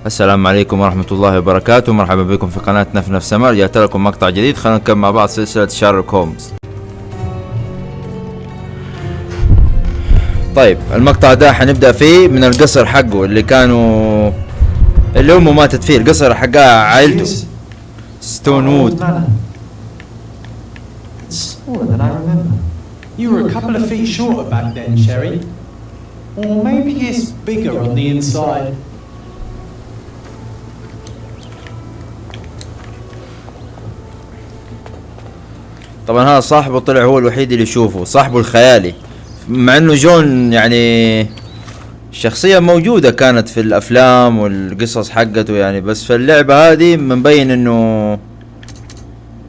السلام عليكم ورحمة الله وبركاته. مرحبا بكم في قناة نف سمر. جاءت لكم مقطع جديد. خلينا نكمل مع بعض سلسلة شارلوك هولمز. طيب المقطع ده حنبدأ فيه من القصر حقه اللي أمه ماتت فيه. القصر حقها عائلته ستون وود. You were a couple of feet shorter back then, Sherry. Or maybe it's bigger on the inside. طبعا هذا صاحبه طلع هو الوحيد اللي يشوفه، صاحبه الخيالي، مع انه جون يعني شخصية موجودة كانت في الافلام والقصص حقته يعني، بس في اللعبة هذه مبين انه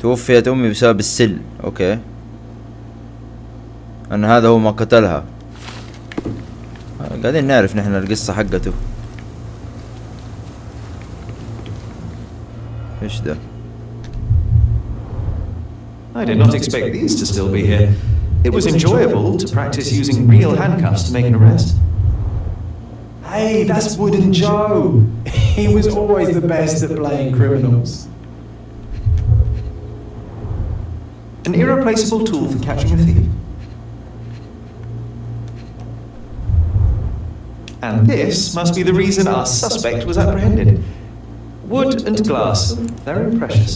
توفيت امي بسبب السل. اوكي، ان هذا هو ما قتلها. قاعدين نعرف نحن القصة حقته. ايش ده؟ I did not expect these to still be here. It was enjoyable to practice using real handcuffs to make an arrest. Hey, that's Wooden Joe. He was always the best at playing criminals. An irreplaceable tool for catching a thief. And this must be the reason our suspect was apprehended. Wood and glass, very precious.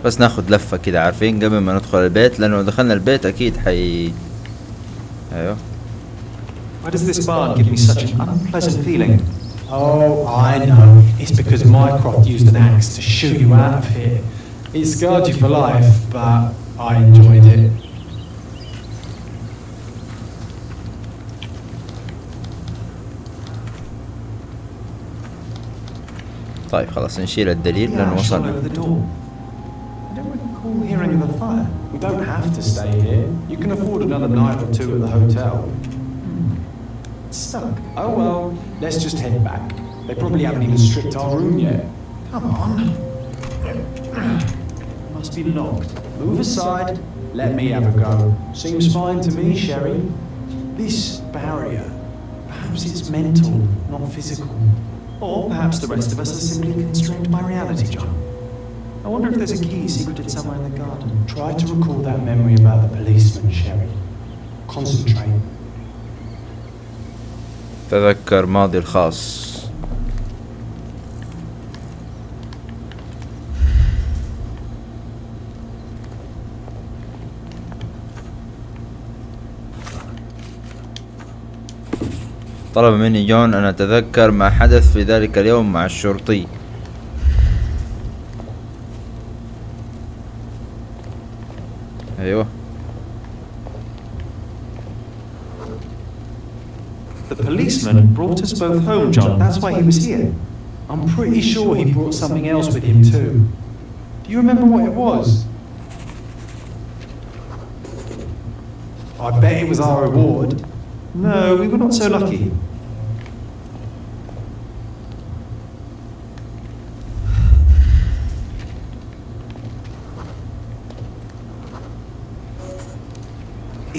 بس ناخد لفة كده عارفين قبل ما ندخل البيت، لأنه دخلنا البيت أكيد أيوه. Why does this barn give me such an unpleasant feeling? Oh, I know. It's because Mycroft used an axe to shoot you out of here. It scarred you for life, but I enjoyed it. طيب خلاص نشيل الدليل لأنه وصلنا. Hearing of a fire. We don't have to stay here. You can afford another night or two at the hotel. It's stuck. Oh well, let's just head back. They probably haven't even stripped our room yet. Come on. Must be locked. Move aside. Let me have a go. Seems fine to me, Sherry. This barrier, perhaps it's mental, not physical. Or perhaps the rest of us are simply constrained by reality, John. I wonder if there's a key secreted somewhere in the garden. Try to recall that memory about the policeman, Sherry. Concentrate. تذكر ماضي الخاص. طلب مني جون أن أتذكر ما حدث في ذلك اليوم مع الشرطي. أيوه. The policeman brought us both home, John. That's why he was here. I'm pretty sure he brought something else with him too. Do you remember what it was? I bet it was our reward. No, we were not so lucky.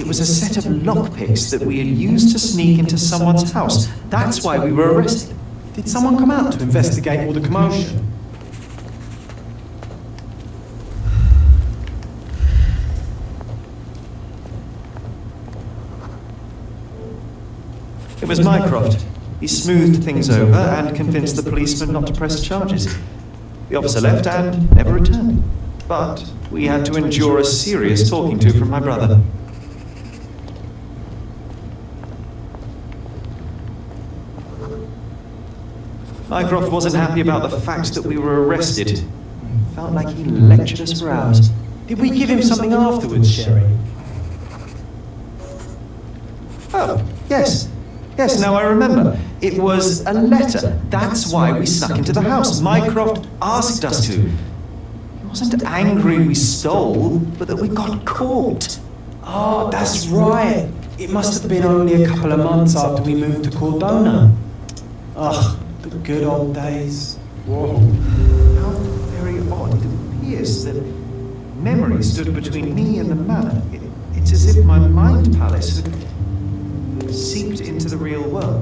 It was a set of lockpicks that we had used to sneak into someone's house. That's why we were arrested. Did someone come out to investigate all the commotion? It was Mycroft. He smoothed things over and convinced the policeman not to press charges. The officer left and never returned. But we had to endure a serious talking to from my brother. Mycroft wasn't happy about the fact that we were arrested. Felt like he lectured us for hours. Did we give him something afterwards, Sherry? Oh, yes. Yes, now I remember. It was a letter. That's why we snuck into the house. Mycroft asked us to. He wasn't angry we stole, but that we got caught. Oh, that's right. It must have been only a couple of months after we moved to Cordona. Ugh, the good old days. Whoa. How very memory stood between me and the manor. It's as if my mind palace had seeped into the real world.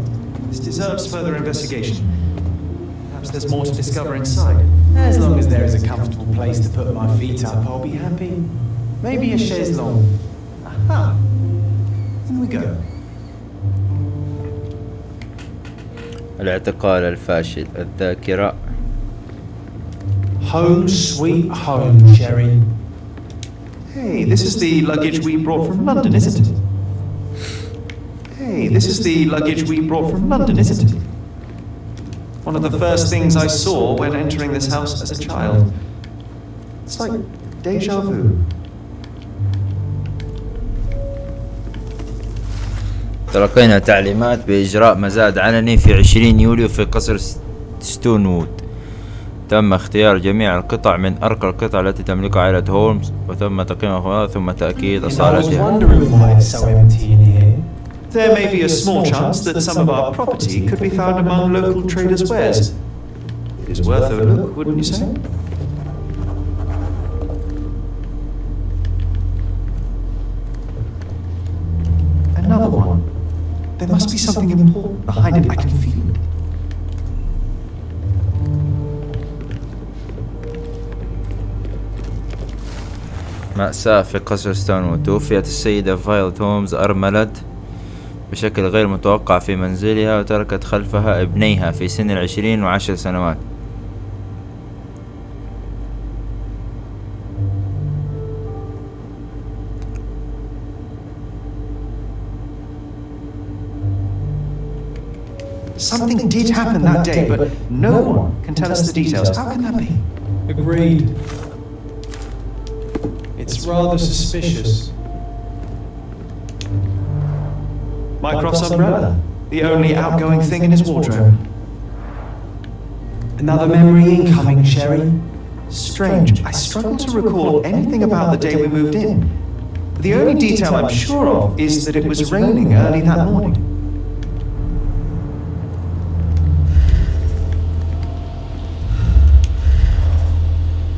This deserves further investigation. Perhaps there's more to discover inside. As long as there is a comfortable place to put my feet up, I'll be happy. Maybe a chaise longue. Aha! In we go. الاعتقال الفاشل، الذاكرة. Home sweet home, Sherry. Hey, this is the luggage we brought from London, isn't it? Hey, this is the luggage we brought from London, isn't it? One of the first things I saw when entering this house as a child. It's like deja vu. تلقينا تعليمات بإجراء مزاد علني في 20 يوليو في قصر ستونوود. تم اختيار جميع القطع من أرقى القطع التي تملكها عائلة هولمز، وتم تقييمها ثم تأكيد أصالتها. There may be a small chance that some of our property could be found among local traders' wares. It is worth a look, wouldn't you say? Another one. There must be something important behind it. I can feel it. مأساة في قصر ستونوود. توفيت السيدة فايلت هومز أرملت بشكل غير متوقع في منزلها، وتركت خلفها ابنيها في سن 20 و10 سنوات. Something did happen that day, but no one can tell us the details. How can that be? Agreed. It's rather suspicious. Mycroft's umbrella, the only outgoing thing in his wardrobe. Another memory incoming, Sherry. Strange. I struggle to recall anything about the day we moved in. The only detail I'm sure of is that it was raining early that morning.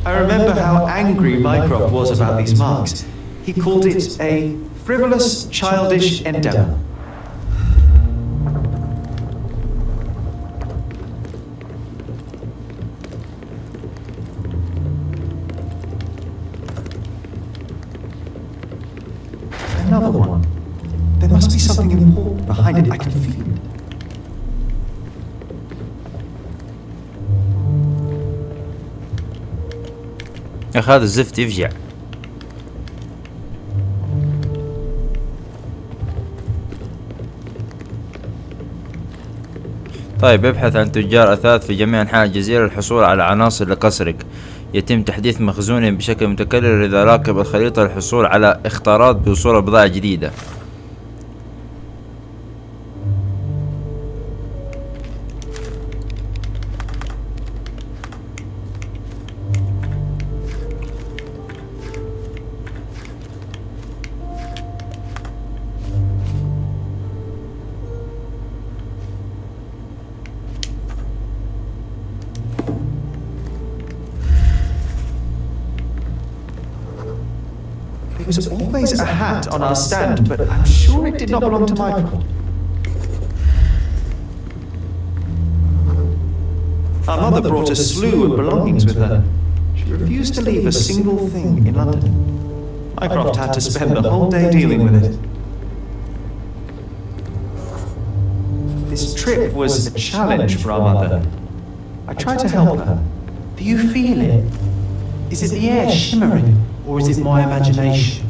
I remember how angry Mycroft was about these marks. He called it a frivolous, childish endeavor. Another one. There must be something important behind it. I can feel it. يا أخي هذا الزفت يفجع. طيب، ابحث عن تجار أثاث في جميع أنحاء الجزيرة للحصول على عناصر لقصرك. يتم تحديث مخزونهم بشكل متكرر إذا راقب الخريطة للحصول على اختارات بوصول بضائع جديدة. There was always a hat on our stand, but I'm sure it did not belong to Mycroft. Our mother brought a slew of belongings with her. She refused to leave a single thing in London. Mycroft had to spend the whole day dealing with it. This trip was a challenge for our mother. I tried to help her. Do you feel it? Is it the air shimmering, or is it my imagination?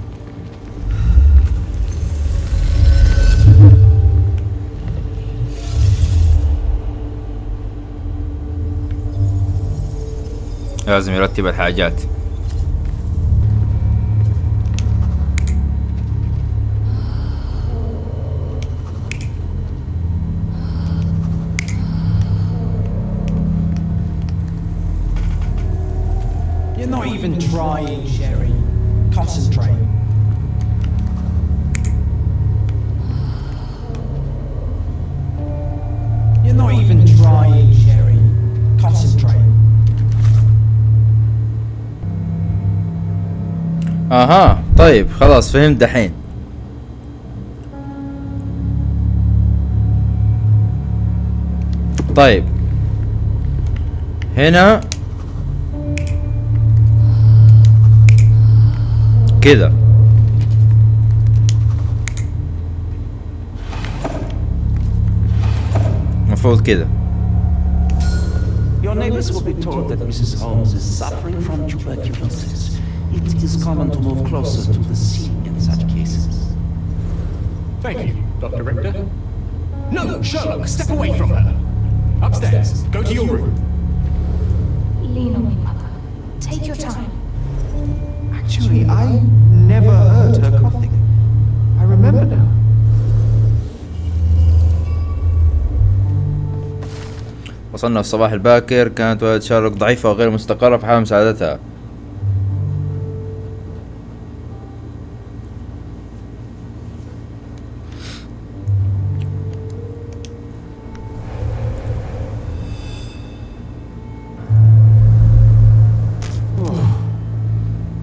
لازم يرتب الحاجات. You're not even trying, Sherry. Concentrate. You're not even trying, Sherry. Concentrate. اها طيب خلاص فهمت دحين. طيب هنا كذا مفروض كذا. Your neighbors will be told that Mrs. Holmes is suffering from tuberculosis. It is common to move closer to the scene in such cases. Thank you, Dr. Richter. No, Sherlock, step away from her. Upstairs. Go to your room. Lean on me, Mother. Take your time. Actually, I never heard her coughing. I remember now. وصلنا في الصباح الباكر. كانت والدة شارلوك ضعيفة وغير مستقرة في حال مساعدتها.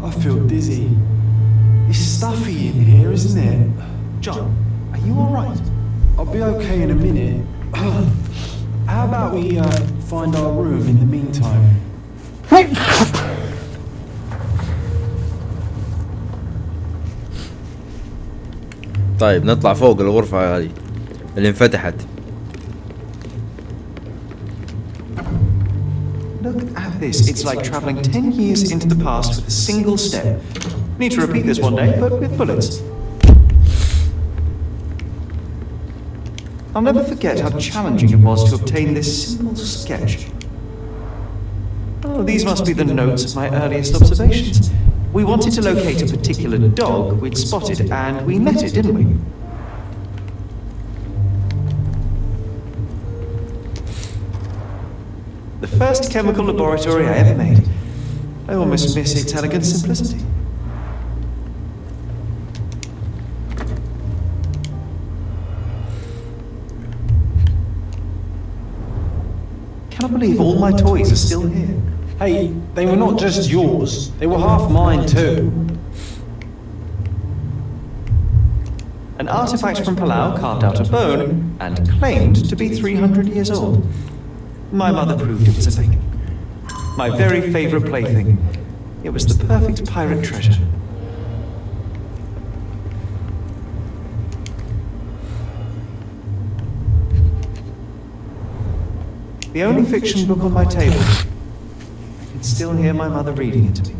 I feel dizzy. It's stuffy in here, isn't it? John, are you all right? I'll be okay in a minute. How about we find our room in the meantime? طيب نطلع فوق الغرفة هذه اللي انفتحت. Look at this. It's like traveling 10 years into the past with a single step. Need to repeat this one day, but with bullets. I'll never forget how challenging it was to obtain this simple sketch. Oh, these must be the notes of my earliest observations. We wanted to locate a particular dog we'd spotted, and we met it, didn't we? The first chemical laboratory I ever made. I almost miss its elegant simplicity. Cannot believe all my toys are still here. Hey, they were not just yours. They were half mine too. An artifact from Palau carved out of bone and claimed to be 300 years old. My mother proved it was a fake. My very favourite plaything. It was the perfect pirate treasure. The only fiction book on my table. I can still hear my mother reading it to me.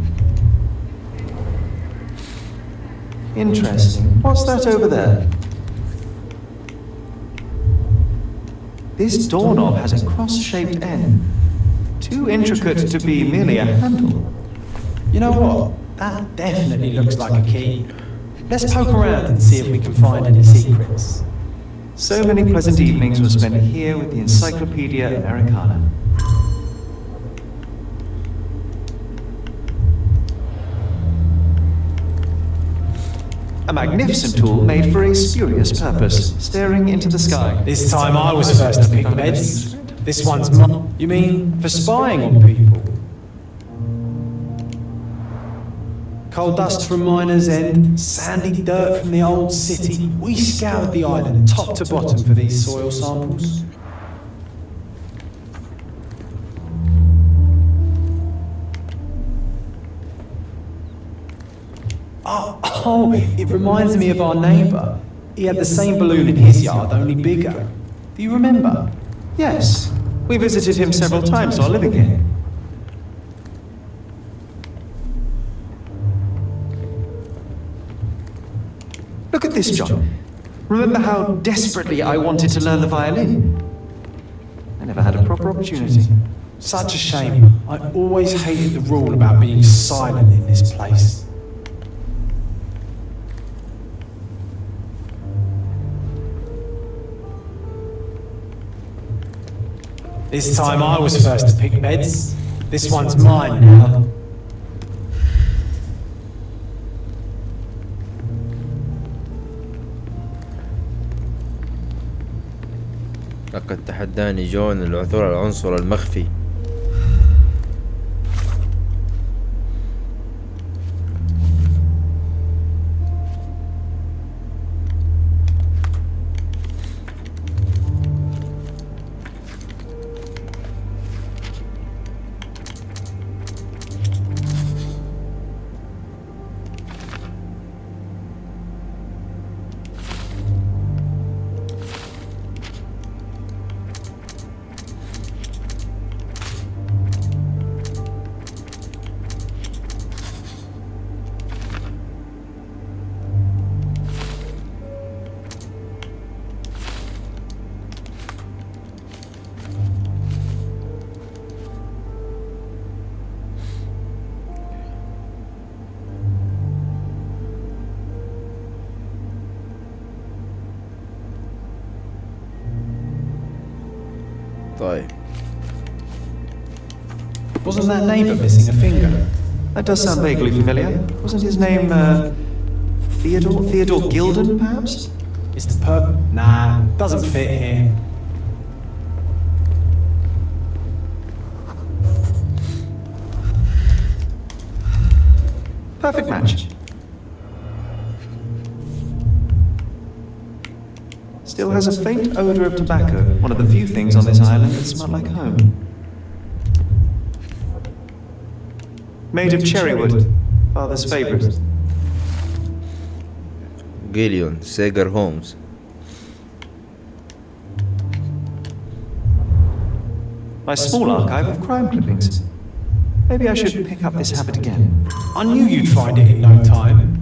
Interesting. What's that over there? This doorknob has a cross-shaped end. Too intricate to be merely a handle. You know what? That definitely looks like a key. Let's poke around and see if we can find any secrets. So many pleasant evenings were spent here with the Encyclopedia Americana. A magnificent tool made for a spurious purpose, staring into the sky. This time I was first to pick beds. This one's mine. You mean for spying on people? Coal dust from Miner's End, sandy dirt from the old city. We scoured the island top to bottom for these soil samples. Oh, it reminds me of our neighbour. He had the same balloon in his yard, only bigger. Do you remember? Yes, we visited him several times while living here. Look at this, John. Remember how desperately I wanted to learn the violin? I never had a proper opportunity. Such a shame. I always hated the rule about being silent in this place. This time I was first to pick beds. This one's mine now. لقد تحداني جون العثور على العنصر المخفي. طيب Wasn't that neighbour missing a finger? That does sound vaguely familiar. Wasn't his name, Theodore? Theodore Gilden, perhaps? Is the perp? Nah, doesn't fit here. Perfect match. Still has a faint odour of tobacco, one of the few things on this island that smell like home. Made of cherry wood, father's favourite. Gillian Sager Holmes. My small archive of crime clippings. Maybe I should pick up this habit again. I knew you'd find it in no time.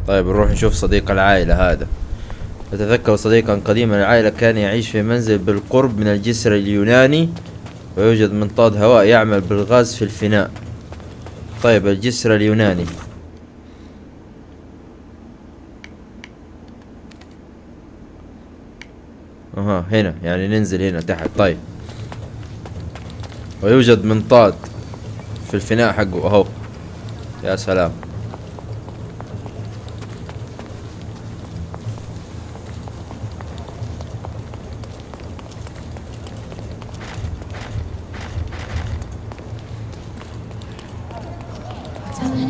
طيب نروح نشوف صديق العائلة هذا. أتذكر صديقا قديما العائلة كان يعيش في منزل بالقرب من الجسر اليوناني، ويوجد منطاد هواء يعمل بالغاز في الفناء. طيب الجسر اليوناني هنا، يعني ننزل هنا تحت. طيب ويوجد منطاد في الفناء حقه اهو. يا سلام.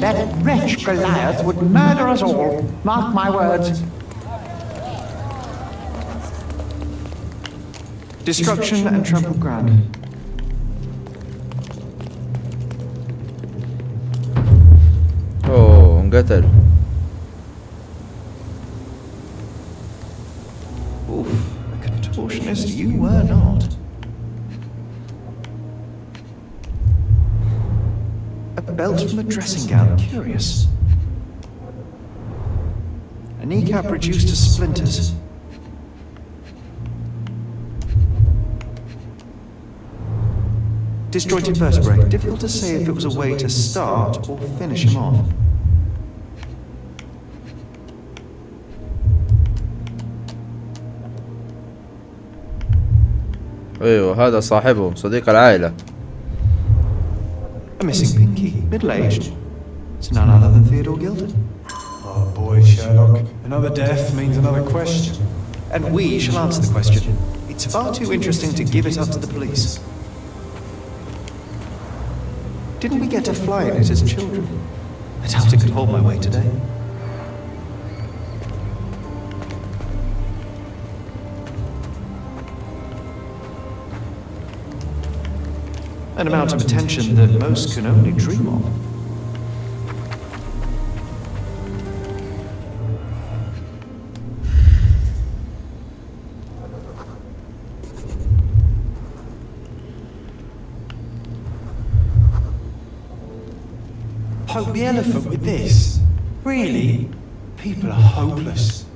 That wretch Goliath would murder us all. Mark my words. Destruction and trampled ground. اوه انقتل. Oof, a contortionist you were not. A belt from a dressing gown, curious. A kneecap reduced to splinters. Disjointed vertebrae, difficult to say if it was a way to start or finish him off. ايوه هذا صاحبهم صديق العائلة. A missing pinky, middle-aged. It's none other than Theodore Gilden. Oh boy, Sherlock. Another death means another question. And we shall answer the question. It's far too interesting to give it up to the police. Didn't we get to fly in it as children? I doubt it could hold my weight today. An amount of attention that most can only dream of. Poke the elephant with this? Really? People are hopeless.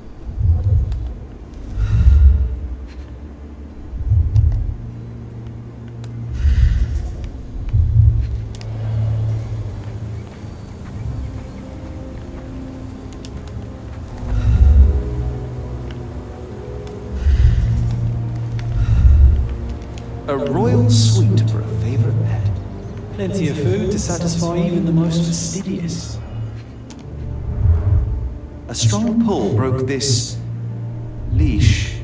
A royal suite for a favourite pet. Plenty of food to satisfy even the most fastidious. A strong pull broke this leash.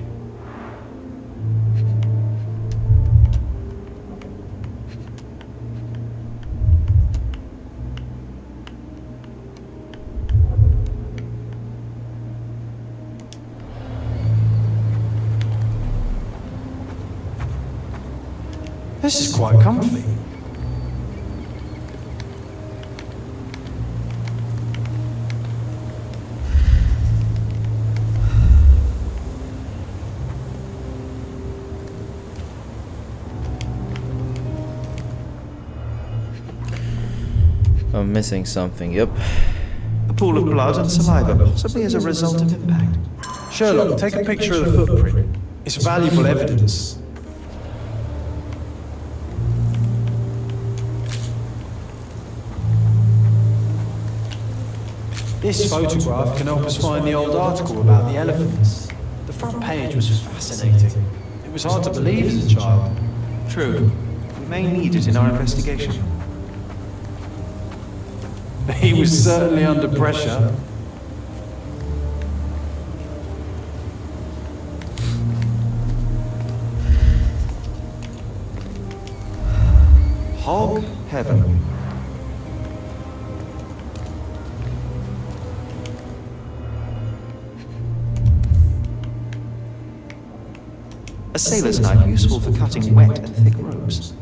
This is quite comfy. I'm missing something. Yep. A pool of blood and saliva, possibly as a result of impact. Sherlock, take a picture of the footprint. It's valuable evidence. This photograph can help us find the old article about the elephants. The front page was fascinating. It was hard to believe as a child. True. We may need it in our investigation. He was certainly under pressure. Hog heaven. A sailor's knife useful for cutting wet and thick ropes.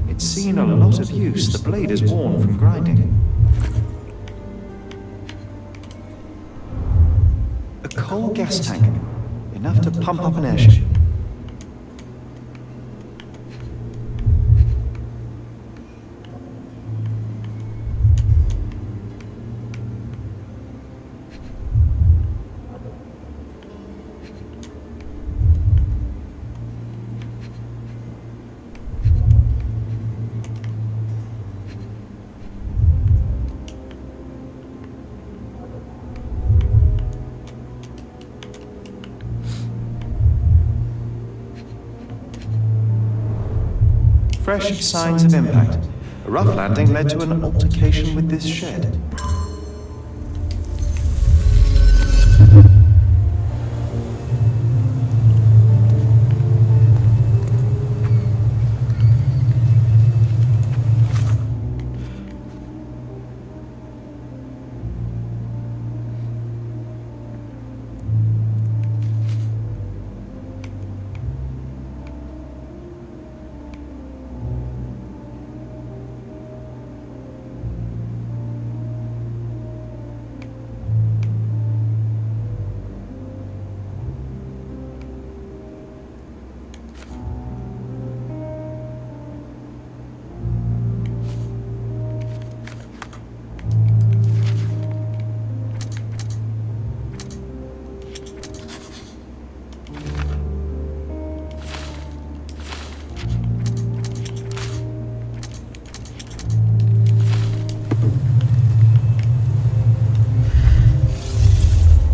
It's seen a lot of use. The blade is worn from grinding. A coal gas tank, enough to pump up an airship. Fresh signs of impact. A rough landing led to an altercation with this shed.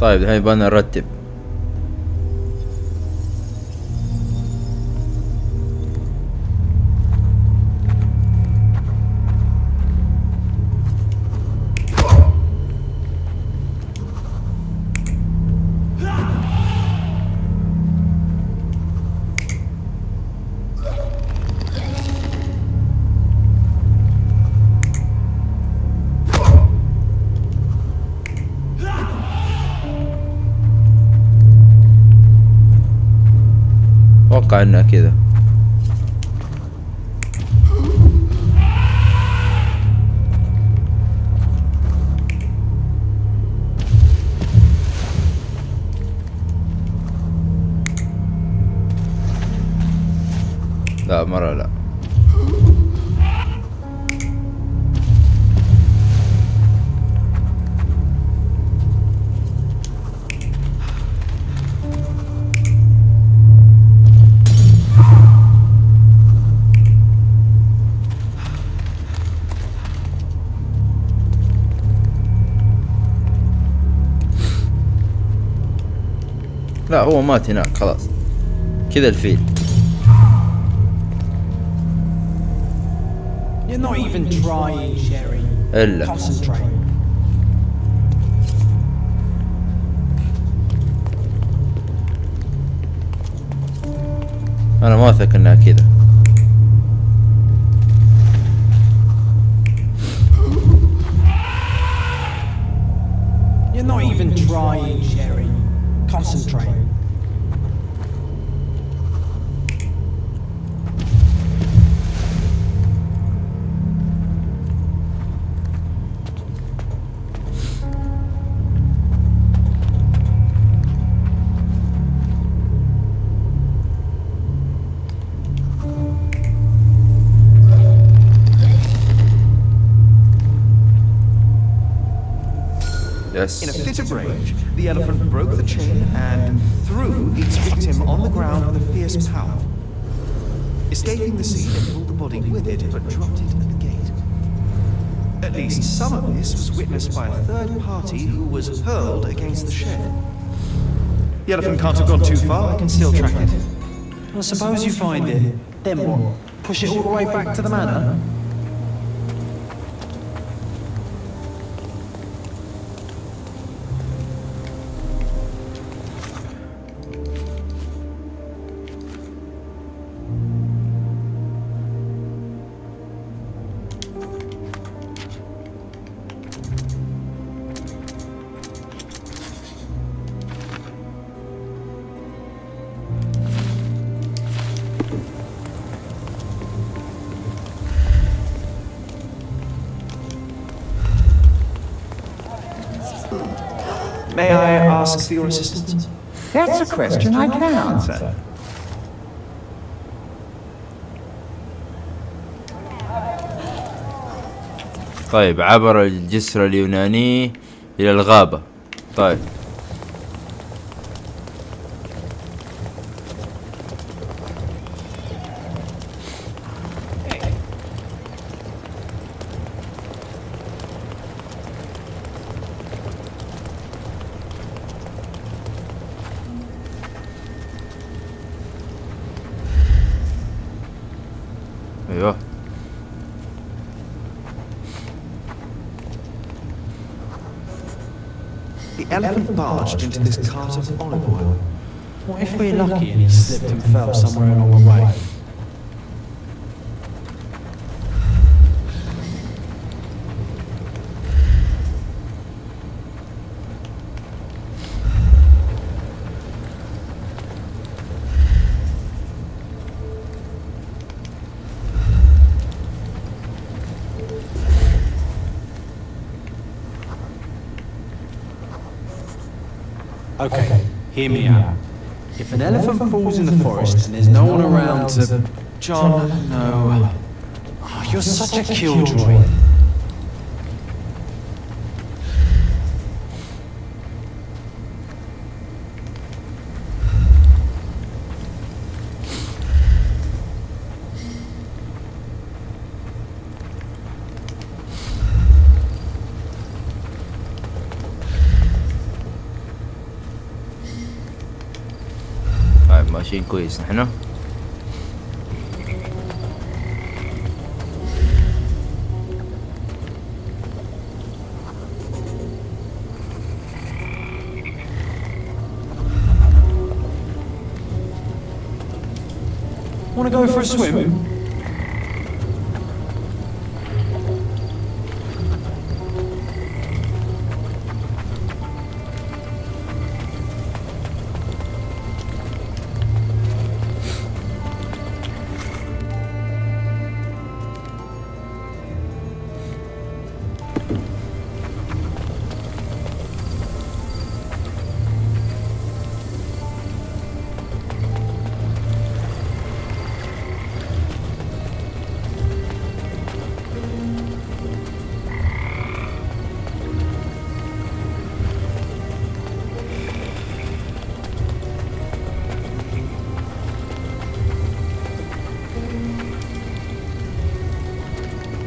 طيب الحين يبغى نرتب. اتوقع انها كذا. لا مرة لا. لا هو مات هناك خلاص كذا الفيل. You're not even trying, Sherry. إلا Concentrate. أنا ما أثق إنها كذا. You're not even trying, Sherry. Concentrate. Yes. In a fit of rage, the elephant broke the chain and threw its victim on the ground with a fierce power. Escaping the scene, it pulled the body with it, but dropped it at the gate. At least some of this was witnessed by a third party who was hurled against the shed. The elephant can't have gone too far, I can still track it. Well, suppose you find it. Then what? Push it all the way back to the manor? May I ask for your assistance? That's a question I can answer. طيب عبر الجسر اليوناني إلى الغابة. طيب ايوه The elephant barged into this cart of olive oil. What if we're lucky and he slipped and fell somewhere along the way? Okay, hear me out. If an elephant falls in the forest and there's no one around to... John, no. Oh, you're such a killjoy. طيب ماشيين كويس نحن. Want to go for a swim?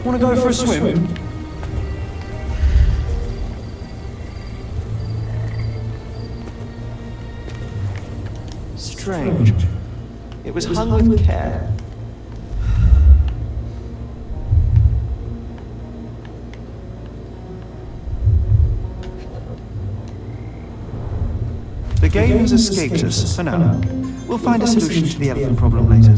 Want to go for a swim? Strange. It was hung with care. The game has escaped us for now. We'll find a solution to the elephant problem later.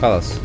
خلاص.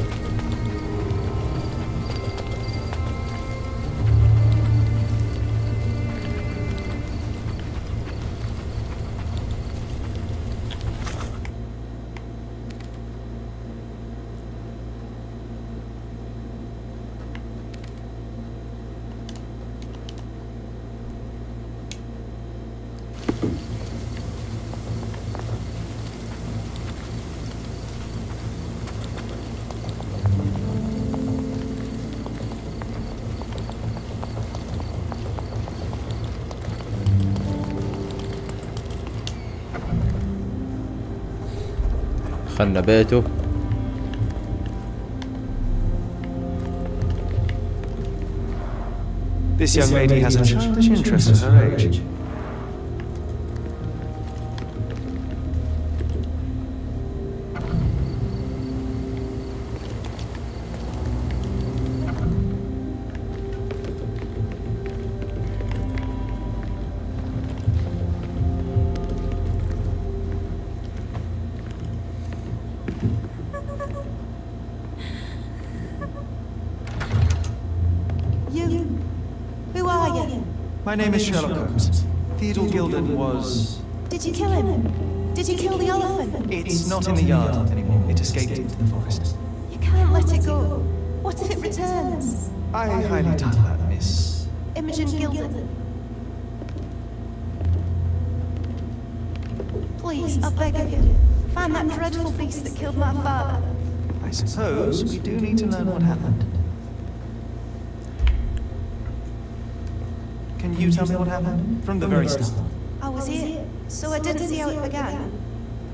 دخلنا بيته. This young lady has a childish interest for her age. Who are you? My name is Sherlock Holmes. Theodore Gilden was... Did you kill him? Did you kill the elephant? It's not in the yard anymore. It escaped into the forest. You can't let it go. What if it returns? I highly doubt that, Miss. Imogen Gilden. Please, I beg of you, find that dreadful beast that killed my father. I suppose we do need to learn what happened. Can you tell me what happened? From the very start. I was here, so I didn't see how it began.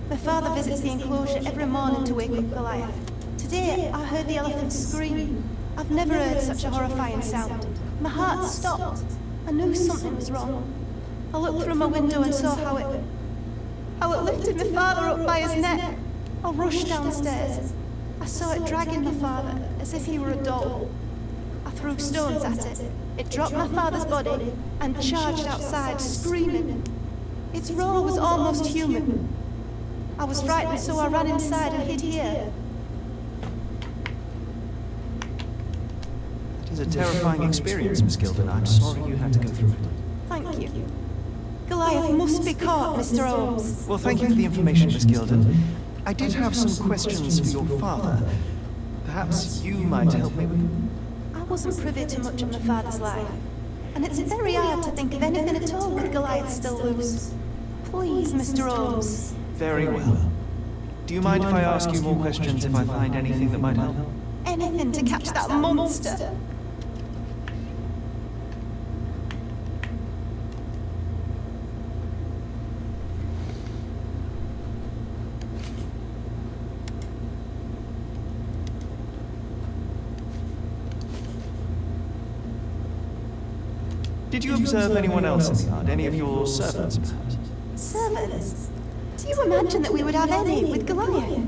My father visits the enclosure every morning to wake up Goliath. Today, I heard the elephant scream. I've never heard such a horrifying sound. My heart stopped. I knew something was wrong. I looked through my window and saw how it lifted my father up by his neck. I rushed downstairs. I saw it dragging my father as if he were a doll. I threw stones at it. It dropped my father's body and charged outside, screaming. Its roar was almost human. I was frightened, so I ran inside and hid here. It is a terrifying experience, Miss Gilden. I'm sorry you had to go through it. Thank you. Goliath must be caught, Mr. Holmes. Well, thank you for the information, Miss Gilden. I did have some questions for your father. Perhaps you might help me with them? I wasn't privy to much of my father's life, and it's very hard to think of anything at all with Goliath still loose. Please, Mr. Holmes. Very well. Do you mind if I ask you more questions if I find anything that might help? Anything to catch that monster. Did you observe anyone else in the yard? Any of your servants, perhaps? Servants? Do you imagine that we would have any with Goliath?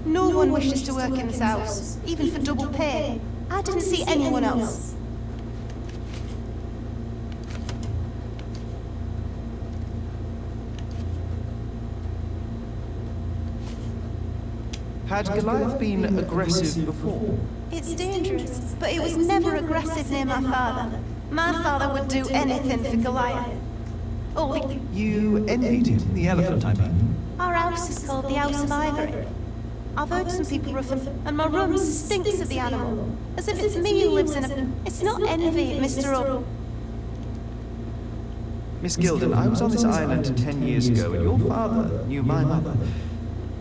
No one wishes to work in this house, even for double pay. I didn't see anyone else. Had Goliath been aggressive before? It's dangerous, but it was never aggressive near my father. My father would do anything for Goliath. Only You envied him, the elephant, I mean. our house is called the House of Ivory. I've heard some people rough him, and my room stinks of the animal. As if it's me who lives in it. It's not envy, Mr. O. Miss Gilden, I was on this island 10 years ago, and your father knew my mother.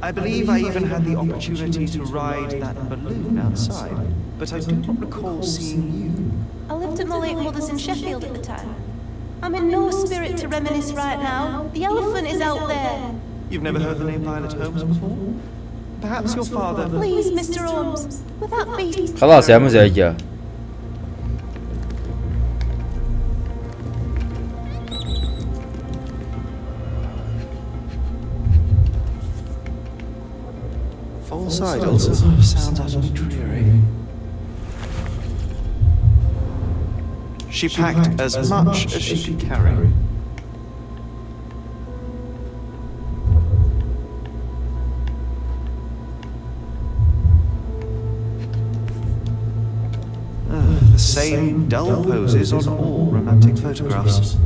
I believe I even had the opportunity to ride that balloon outside, but I do not recall seeing you. I lived at my late mother's in Sheffield at the time. I'm in no spirit to reminisce right now. The elephant is out there. You've never heard the name Violet Holmes before? Perhaps your father... Please, Mr. Holmes, would that be... خلاص يا مزعجة. False idols? Sounds utterly dreary. She packed as much as she could carry. same dull poses on all romantic photographs.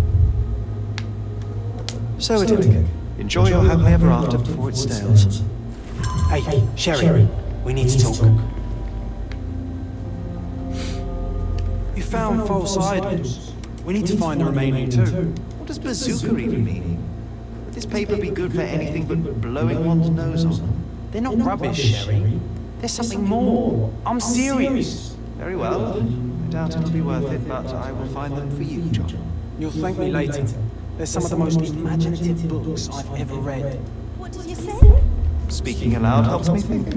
So, idyllic. Enjoy your happily ever after before it stales. Hey, Sherry, we need to talk. You found false idols. We need to find the remaining two. What does bazooka even mean? Would this paper be good for anything but blowing one's nose on? They're not rubbish, Sherry. There's something more. I'm serious. Very well. I doubt it'll be worth it, but I will find them for you, John. You'll thank me later. They're some of the most imaginative books I've ever read. What did you say? Speaking aloud helps me think.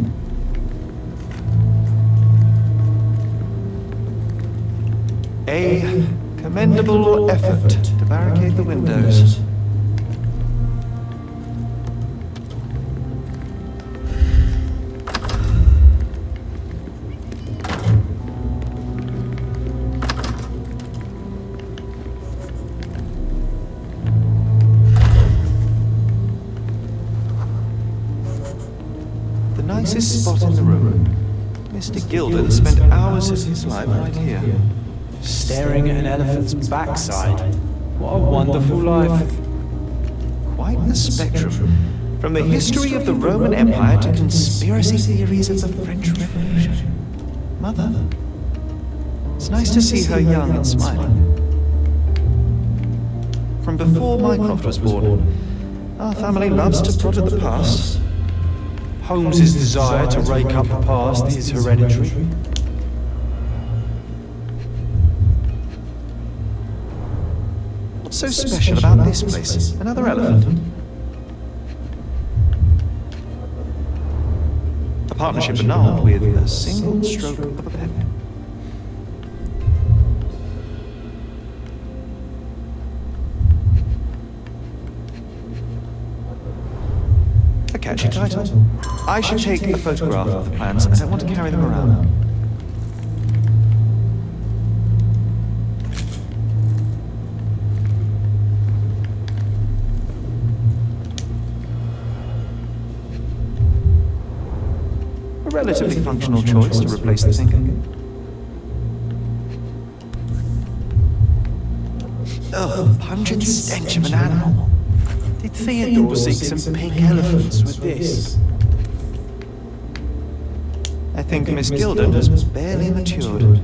A commendable effort to barricade the windows. The nicest spot in the room. Mr. Gilden spent hours of his life right here. Staring at an elephant's backside. What a wonderful life. Quite the spectrum. From the history of the Roman Empire to conspiracy theories of the French Revolution. Mother. It's nice to see her young and smiling. From before Mycroft was born, our family loves to prod at the past. Holmes's desire to rake up the past is hereditary. What's so special about this place? Another elephant? A partnership annulled with a single stroke of a pen. A catchy title. I should take a photograph of the plans. I don't want to carry them around. A relatively functional choice to replace the thinking. Oh, the pungent stench of an animal. Did Theodore seek some pink elephants with this? I think Miss Gilden has barely matured.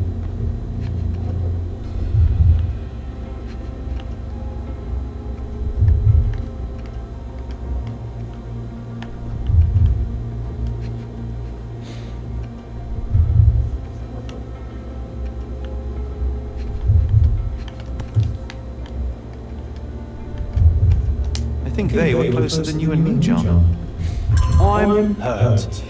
I think they were closer than you and me, John. I'm hurt.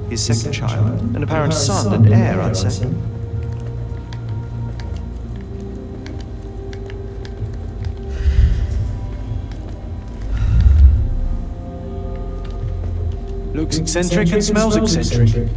His second child, an apparent son and heir, I'd say. Looks eccentric and smells eccentric.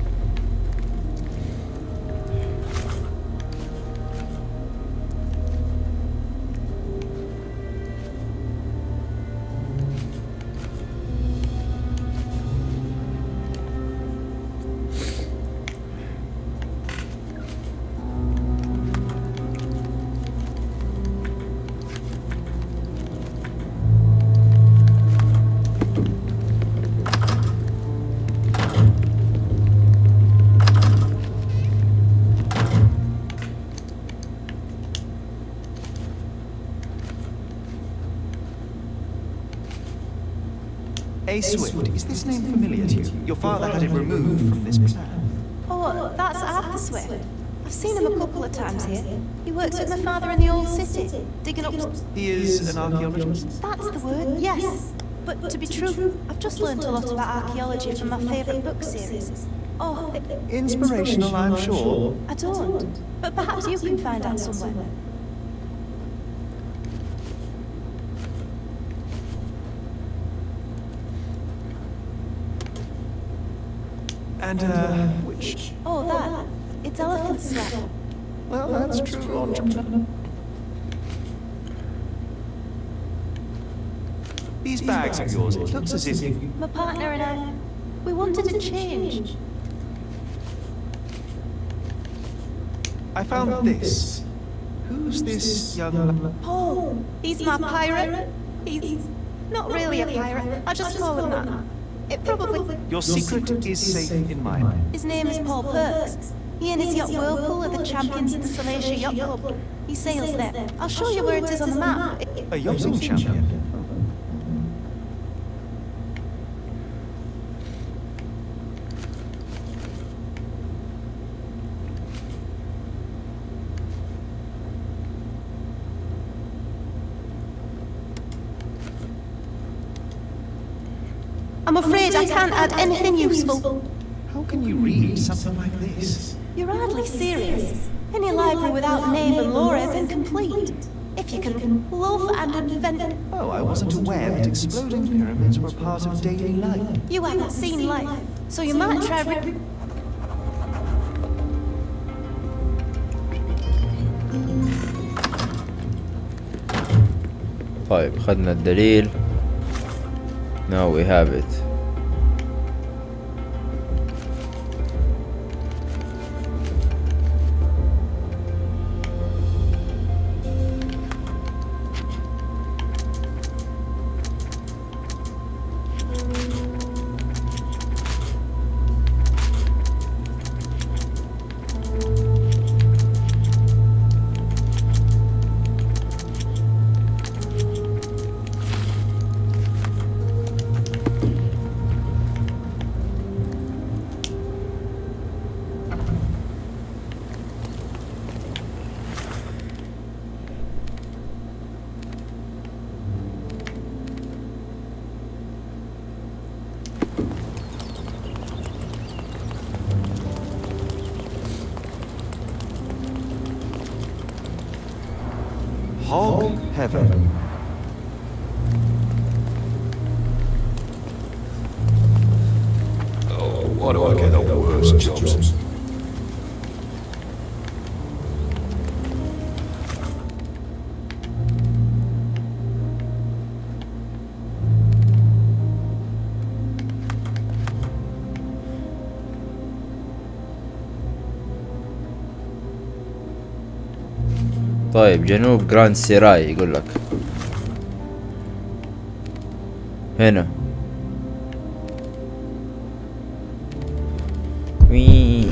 A. Swift, is this name familiar to you? Your father had it removed from this plan. Oh, that's Arthur Swift. I've seen him a couple of times here. He works with my father in the old city, digging up... He is an archaeologist? That's the word, yes. But to be true, I've just learned a lot about archaeology from my favourite book series. Oh, Inspirational, I'm sure. I don't. But perhaps you can find out somewhere. And, which... Oh, that. It's elephant slap. Well, that's true, entrepreneur. These bags of yours, it looks as if you... My partner and I, we wanted a change. I found this. Who's this young... Paul, he's my pirate. He's not really a pirate. I'll just call him that. It probably... Your secret is safe in mine. His name is Paul Perks. He and his yacht Whirlpool are the champions of the Salacia Yacht Club. He sails there. I'll show you where it is on the map. A yachting champion? I'm afraid I can't add anything useful. How can you read something like this? You're hardly serious. Any library without name and lore is incomplete. If you can love and invent... Oh, I wasn't aware that exploding pyramids were part of daily life. You haven't seen life, so you might try... طيب خدنا الدليل. Now we have it. Hog heaven. Oh, why do I get the worst jobs? طيب جنوب جراند سيراي يقول لك هنا. وي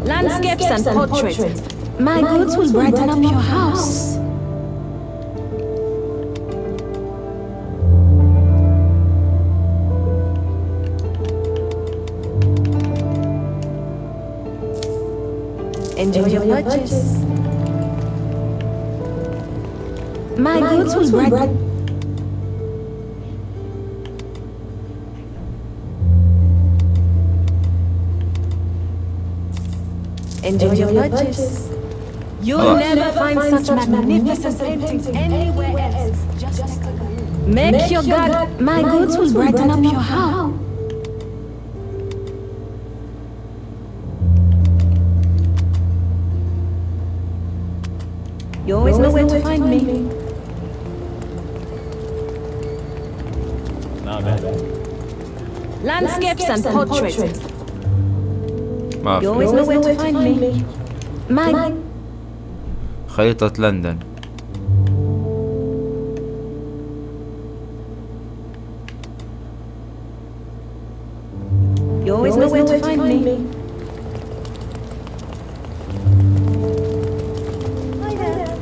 Landscapes and portraits. My goods will brighten up your house. Enjoy your purchase. My goods will brighten. Enjoy your purchase. You'll never find such magnificent paintings anywhere else. Just take a look. Make your god. My goods will brighten up your house. You always know where to find me. Landscapes and portraits. ما You always know where to find me. My خريطة لندن. You always know where to find me. Hi there.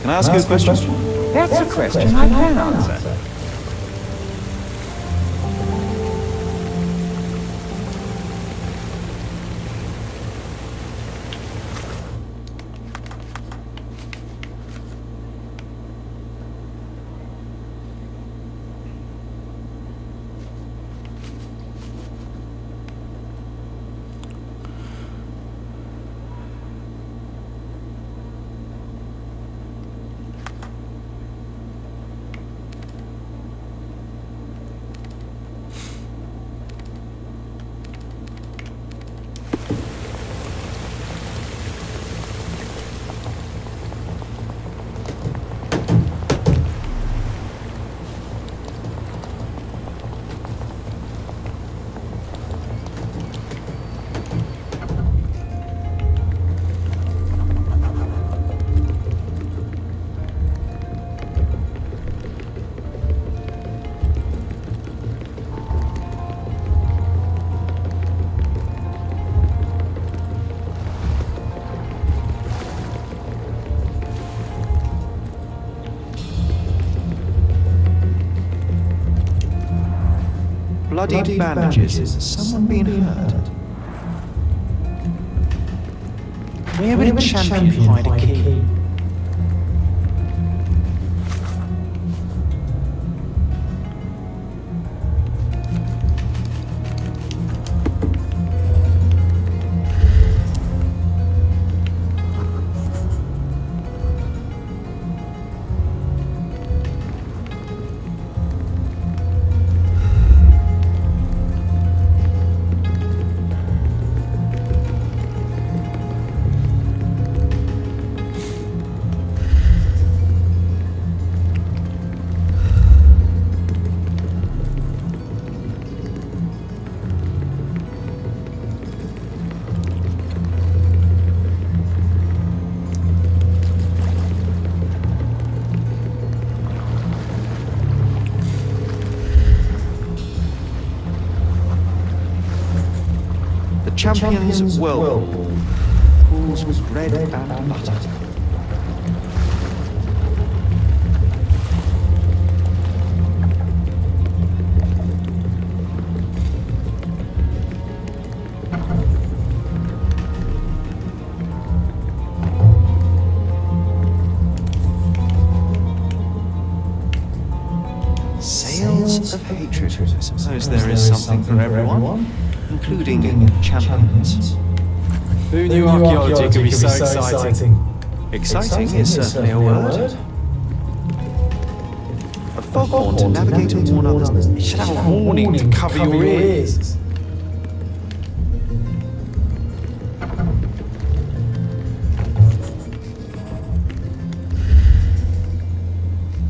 Can I ask you a question? That's a question I can answer. Bloodied bandages. Someone been hurt? Where would a champion hide a key? Champion's whirlpool pools with bread and butter. Sails of hatred. I suppose there is something for everyone. Including champions. Who knew archaeology could be so exciting? Exciting is certainly a word. A foghorn to navigate and warn others. It should have a warning to cover your ears.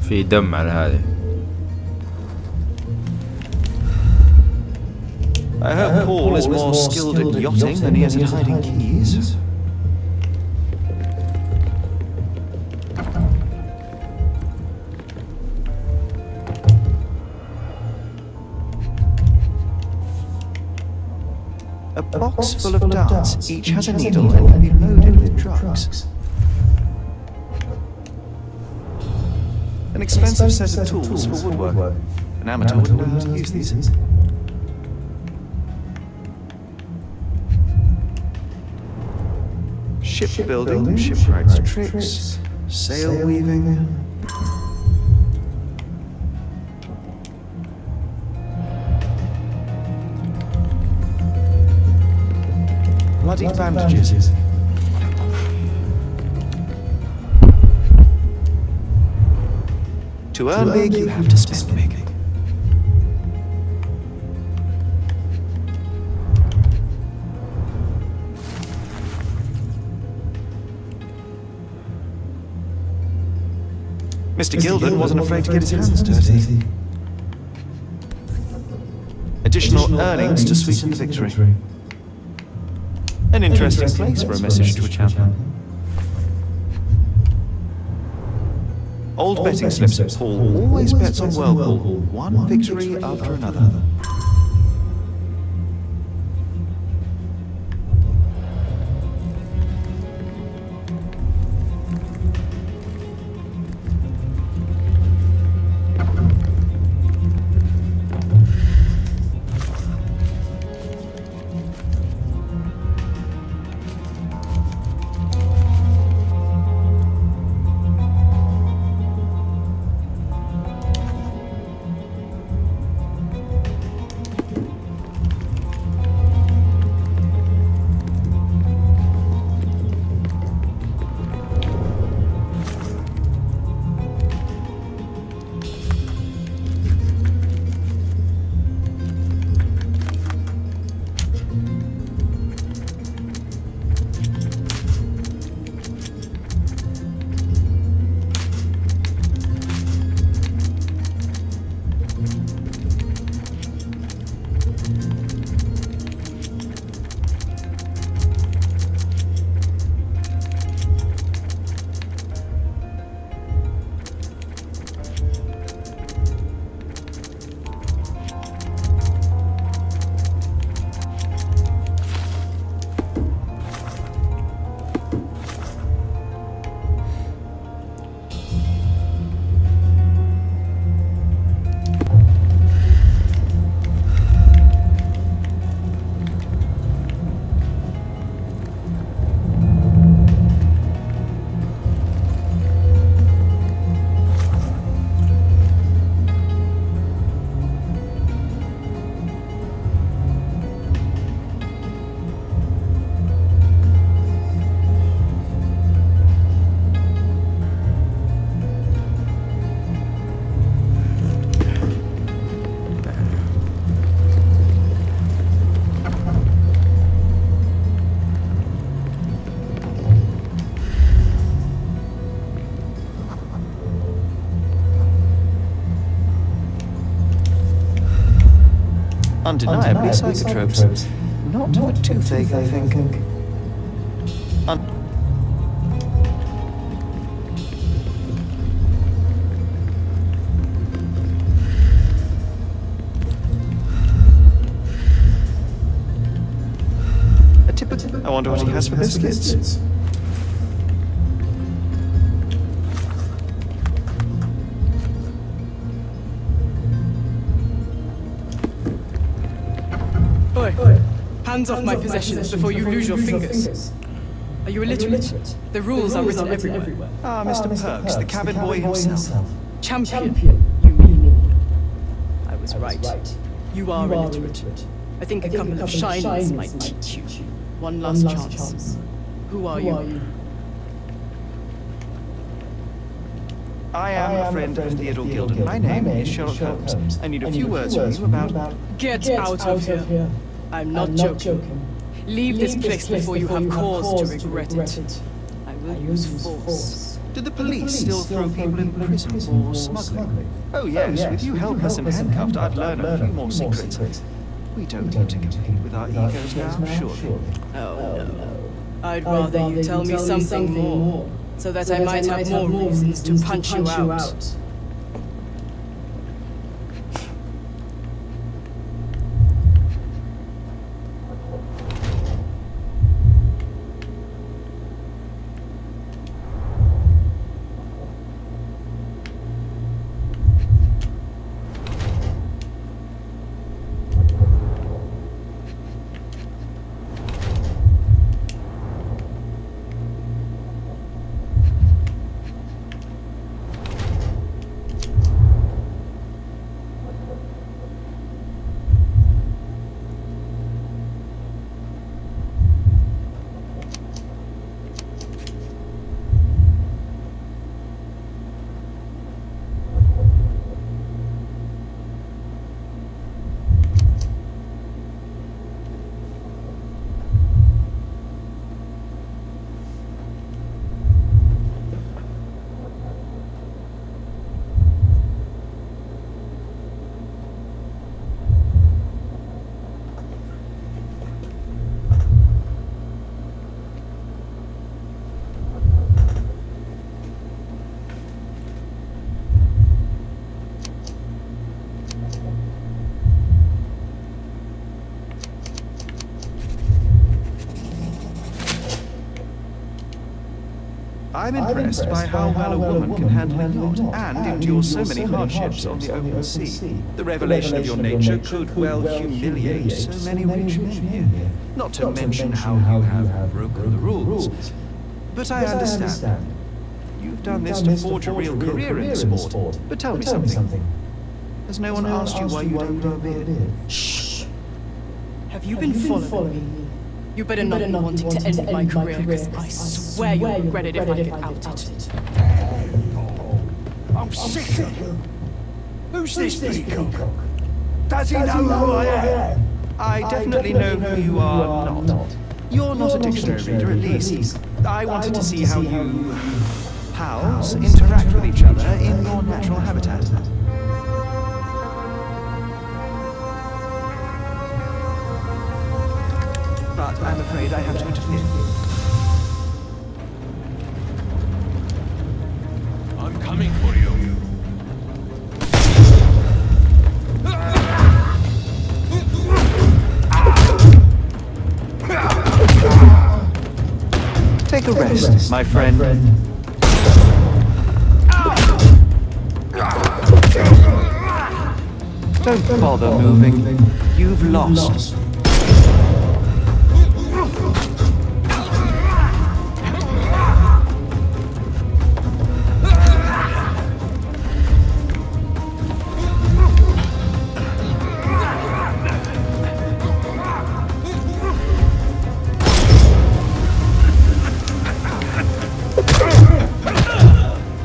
في دم على هذه. I hope Paul is more skilled at yachting than he is at hiding keys. A box full of darts. Each has a needle and can be loaded with drugs. An expensive set of tools for woodwork. An amateur wouldn't know how to use these. Shipbuilding, shipwrights tricks, sail weaving. Bloody bandages. To earn big, you have to spend big. Mr. Gilden wasn't afraid to get his hands dirty. Additional earnings to sweeten the victory. An interesting place for a message to a champion. Old betting slips. Paul always bets on Whirlpool. One victory after another. Undeniably psychotropes. Not for toothache, I think. A typical. I wonder what he has for biscuits. Oi. Hands off my possessions before you lose your fingers. Are you illiterate? The rules are written everywhere. Ah, Mr. Perks, the cabin boy himself. Champion, you mean? I was right. You are illiterate. I think a couple of shinies might teach you. One last chance. Who are you? I am a friend of Theodore Gilden. My name is Sherlock Holmes. I need a few words from you about... Get out of here. I'm not joking. Leave this place before you have cause to regret it. I will use force. Did the police still throw people in prison for smuggling? Oh yes, with you helpless and handcuffed, I'd learn a few more secrets. We don't need to compete with our egos now, surely. Oh no. I'd rather you tell me something more, so that I might have more reasons to punch you out. I'm impressed by how well a woman can handle a yacht and endure so many hardships on the open sea. The revelation of your nature could well humiliate so many rich men here. Not to mention how you have broken the rules. But I understand. You've done this to forge a real career in the sport. But tell me something. Has no one asked you why you don't grow a beard? Shh! Have you been following me? You better not be wanting to end my career, because I swear you'll regret it if I get outed. I'm sick of you. Who's this peacock? Does he know who I am? I definitely know who you are not. You're not a dictionary reader, at least. I wanted to see how you... pals interact with each other in your natural habitat. But I'm afraid I have to interfere. I'm coming for you. Take a rest, my friend. Don't bother moving. You've lost.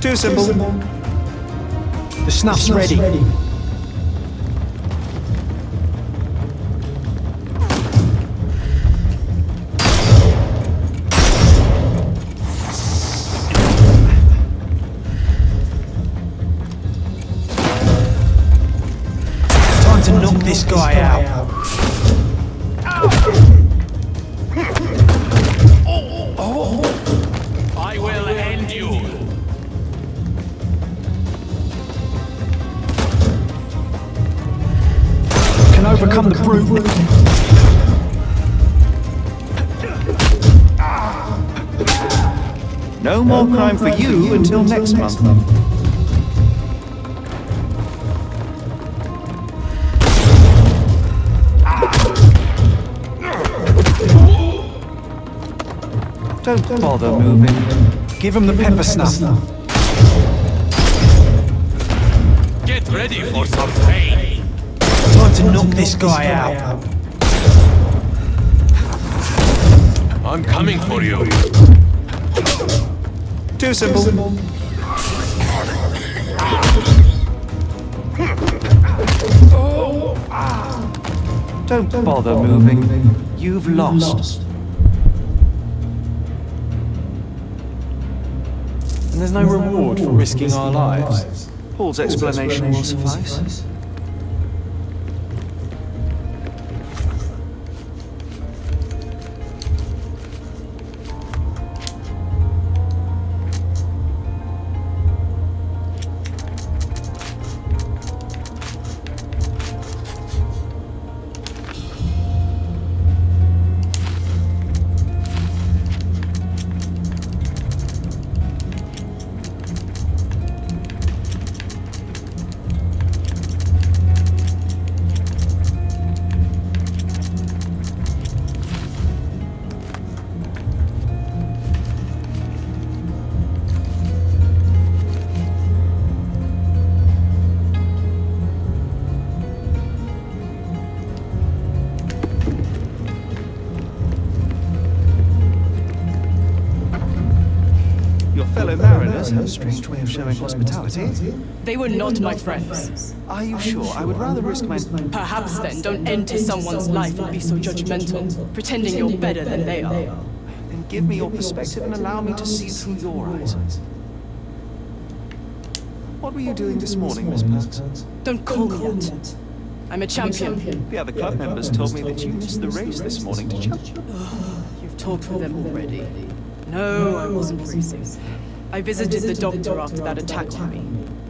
Too simple. The snuff's ready. Time to knock this guy out. I will end you. Can overcome the brute. No more crime for you until next month. Don't bother moving. Give him the pepper snuff. Get ready for some pain. Time to knock this guy out. I'm coming for you. Too simple. Don't bother moving. You've lost. And there's no reward for risking our lives. Paul's explanation will suffice. Fellow mariners have a strange way of showing hospitality. They were not my friends. Are you sure? I would rather risk my... Perhaps then don't enter someone's life and be so judgmental, pretending you're better than they are. Then give me your perspective and allow me to see through your eyes. What were you doing this morning, Miss Perks? Don't call me that. I'm a champion. The other club members told me that you missed the race this morning, did you? You've talked with them already. No, I wasn't racing. I visited the doctor after that attack on me,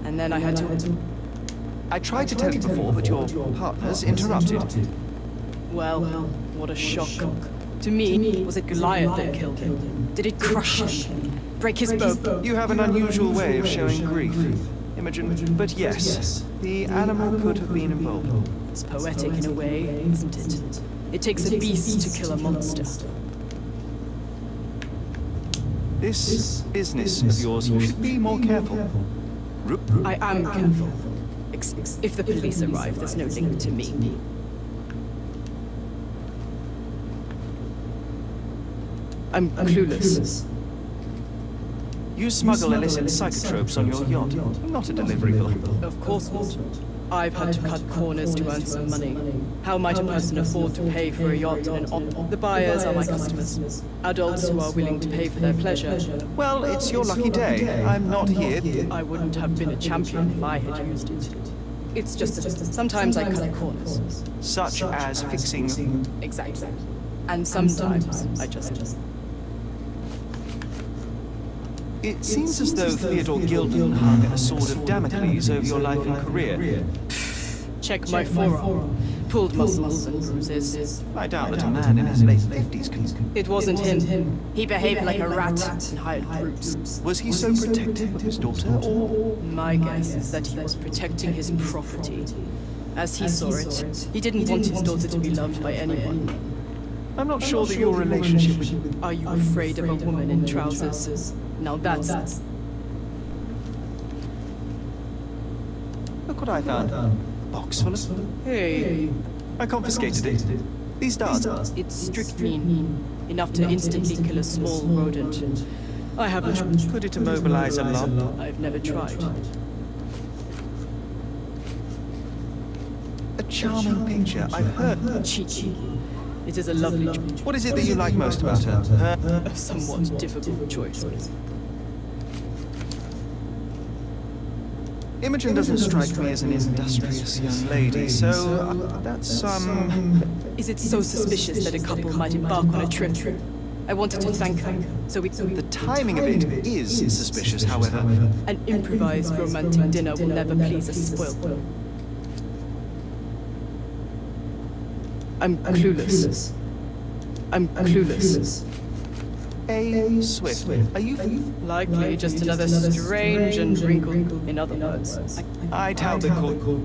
and then I had to... I tried to tell you before, but your partners interrupted. Well, what a shock. To me, was it Goliath that killed him? Did it crush him? Break his bow? You have an unusual way of showing grief, Imogen, but yes, the animal could have been involved. It's poetic in a way, isn't it? It takes a beast to kill a monster. This business of yours, you should be more careful. I am careful. If the police arrive, there's no link to me. I'm clueless. You smuggle illicit psychotropes on your yacht, not a delivery bill. Of course not. I've had to cut corners to earn some money. How might a person afford to pay for a yacht and an The buyers are my customers. Adults who are willing to pay for their pleasure. Well, it's your lucky day. I'm not here. I wouldn't have been a champion if I had used it. It's just that sometimes I cut corners. Such as fixing... Exactly. And sometimes I just... It seems as though Theodore Gilden hung a sword of Damocles over your life and career. Check my forearm. Pulled muscles and bruises. I doubt that a man in his late 50s can... It wasn't him. He behaved like a rat and hired brutes. Was he so protective of his daughter, or...? My guess is that he was protecting his property. As he saw it, he didn't want his daughter to be loved by anyone. I'm not sure that your relationship with... Are you afraid of a woman in trousers? Now that's... Look what I found. A box full of... Hey. I confiscated it. These darts. It's strychnine. Enough to instantly kill a small rodent. I haven't... Could it immobilize a lump? I've never tried. A charming picture. I've heard... Chi-Chi. It is a lovely... What is it that you like most about her? A somewhat difficult choice. Imogen doesn't strike me as an industrious young lady, so that's Is it so suspicious that a couple might embark on a trip? I wanted to thank her, so we... The timing of it is suspicious, however. An improvised romantic dinner will never please a spoil. I'm clueless. I'm clueless. A Swift. Are you... Likely just another strange and wrinkled... In other words, I doubt they call...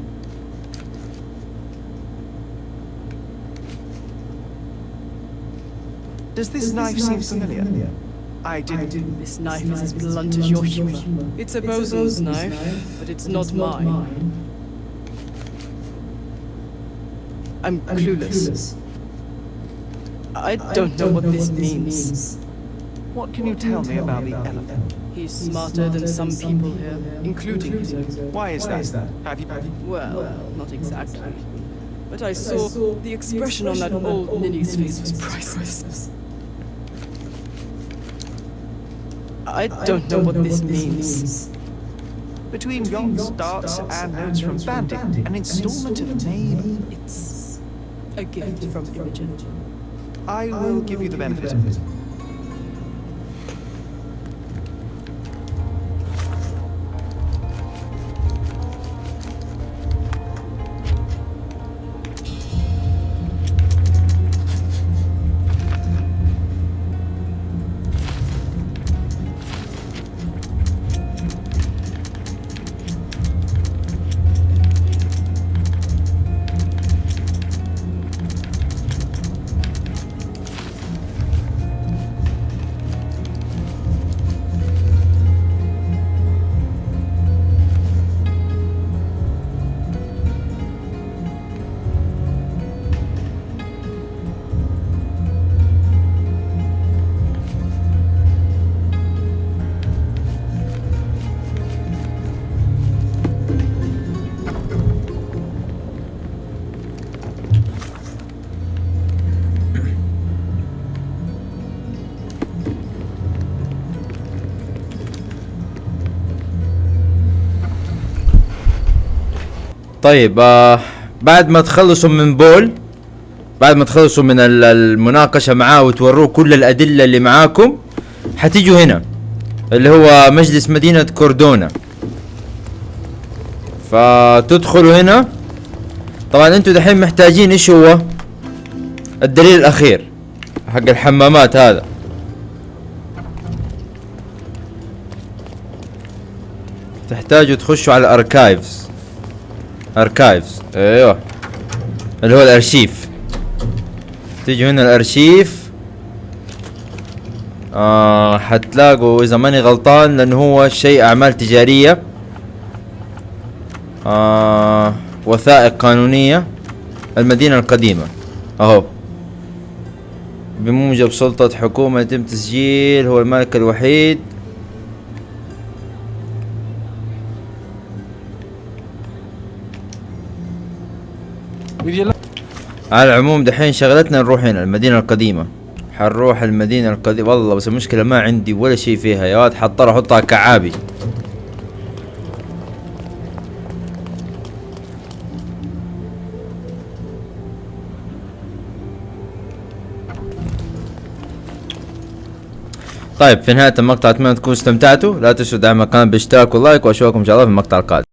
Does this knife seem familiar? I didn't... This knife is as blunt as your humor. It's a bosun's knife, but it's not mine. I'm clueless. I don't know what this means. What can you tell me about the elephant? He's smarter than some people here, including you. Why is that? Have you... Well, not exactly. But I saw the expression on that old ninny's face was priceless. I don't know what this means. Between yachts, darts, and notes from Bandit, an installment of maybe... It's a gift from Imogen. I will give you the benefit. طيب بعد ما تخلصوا من بول، بعد ما تخلصوا من المناقشة معاه وتوروه كل الأدلة اللي معاكم، حتيجوا هنا اللي هو مجلس مدينة كوردونا. فتدخلوا هنا. طبعا انتوا دحين محتاجين ايش هو الدليل الأخير حق الحمامات هذا. تحتاجوا تخشوا على الاركايفز. اركايفز ايوه اللي هو الارشيف. تيجوا هنا الارشيف. حتلاقوا اذا ماني غلطان لانه هو شيء اعمال تجارية، وثائق قانونية، المدينة القديمة اهو. بموجب سلطة حكومة يتم تسجيل، هو الملك الوحيد. على العموم دحين شغلتنا نروح هنا المدينة القديمة. حنروح المدينة القديمة. والله بس المشكلة ما عندي ولا شيء فيها يا واد، حضطر احطها كعابي. طيب في نهاية المقطع اتمنى تكونوا استمتعتوا. لا تنسوا دعم القناة بالاشتراك واللايك، واشوفكم ان شاء الله في المقطع القادم.